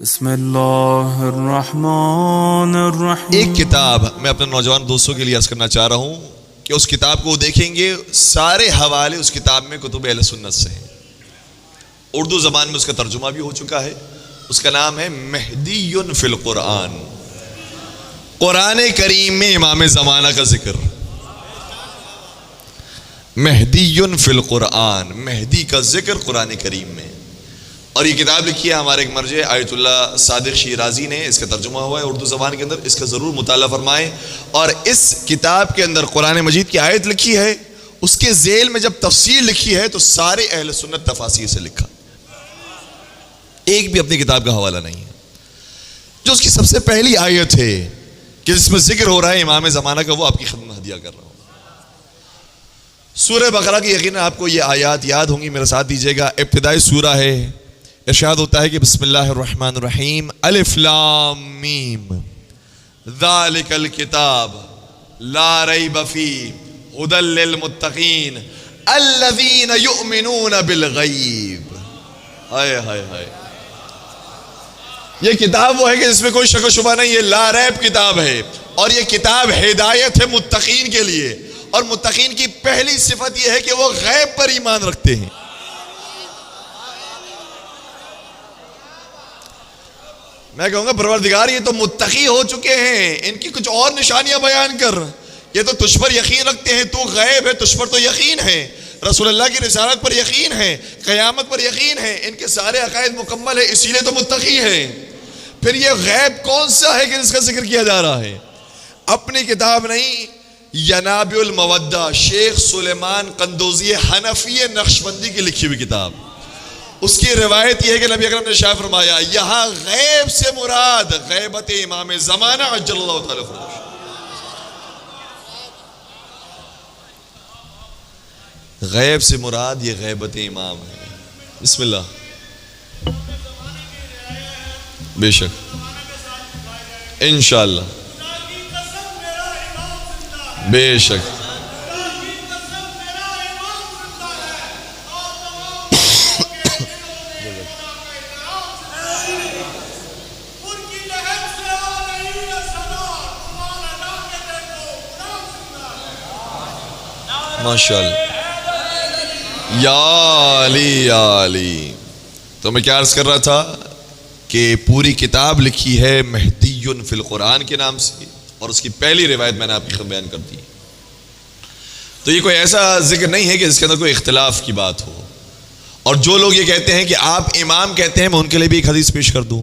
بسم اللہ الرحمن الرحیم۔ ایک کتاب میں اپنے نوجوان دوستوں کے لیے عرض کرنا چاہ رہا ہوں کہ اس کتاب کو دیکھیں گے، سارے حوالے اس کتاب میں کتب اہل سنت سے ہیں۔ اردو زبان میں اس کا ترجمہ بھی ہو چکا ہے۔ اس کا نام ہے مہدی فی القرآن، قرآن کریم میں امام زمانہ کا ذکر۔ مہدی فی القرآن، مہدی کا ذکر قرآن کریم میں۔ اور یہ کتاب لکھی ہے ہمارے ایک مرجع آیت اللہ صادق شیرازی نے، اس کا ترجمہ ہوا ہے اردو زبان کے اندر، اس کا ضرور مطالعہ فرمائیں۔ اور اس کتاب کے اندر قرآن مجید کی آیت لکھی ہے، اس کے ذیل میں جب تفسیر لکھی ہے تو سارے اہل سنت تفاسیر سے لکھا، ایک بھی اپنی کتاب کا حوالہ نہیں ہے۔ جو اس کی سب سے پہلی آیت ہے کہ جس میں ذکر ہو رہا ہے امام زمانہ کا، وہ آپ کی خدمت میں ہدیہ کر رہا ہوں۔ سورہ بقرہ کی یقیناً آپ کو یہ آیات یاد ہوں گی، میرے ساتھ دیجیے گا۔ ابتدائی سورہ ہے، ارشاد ہوتا ہے کہ بسم اللہ الرحمن الرحیم، الف لام میم، ذالک الکتاب لا ریب فیہ ھدی للمتقین الذین یؤمنون بالغیب۔ ہائے ہائے ہائے، یہ کتاب وہ ہے کہ جس میں کوئی شک و شبہ نہیں، یہ لا ریب کتاب ہے، اور یہ کتاب ہدایت ہے متقین کے لیے۔ اور متقین کی پہلی صفت یہ ہے کہ وہ غیب پر ایمان رکھتے ہیں۔ میں کہوں گا پروردگار یہ تو متقی ہو چکے ہیں، ان کی کچھ اور نشانیاں بیان کر۔ یہ تو تجھ پر یقین رکھتے ہیں، تو غیب ہے، تجھ پر تو یقین ہے، رسول اللہ کی رسالت پر یقین ہے، قیامت پر یقین ہے، ان کے سارے عقائد مکمل ہے، اسی لیے تو متقی ہے۔ پھر یہ غیب کون سا ہے کہ جس کا ذکر کیا جا رہا ہے؟ اپنی کتاب نہیں، ینابع المودہ، شیخ سلیمان قندوزی حنفی نقشبندی کی لکھی ہوئی کتاب۔ اس کی روایت یہ ہے کہ نبی اکرم نے شاہ فرمایا، یہاں غیب سے مراد غیبت امام زمانہ عجل اللہ تعالی فرمایا۔ غیب سے مراد یہ غیبت امام ہے۔ بسم اللہ، بے شک، انشاءاللہ، بے شک، ماشاءاللہ، یا علی یا علی۔ تو میں کیا عرض کر رہا تھا کہ پوری کتاب لکھی ہے مہدی فی القرآن کے نام سے، اور اس کی پہلی روایت میں نے آپ کی خدمت بیان کر دی۔ تو یہ کوئی ایسا ذکر نہیں ہے کہ جس کے اندر کوئی اختلاف کی بات ہو۔ اور جو لوگ یہ کہتے ہیں کہ آپ امام کہتے ہیں، میں ان کے لیے بھی ایک حدیث پیش کر دوں۔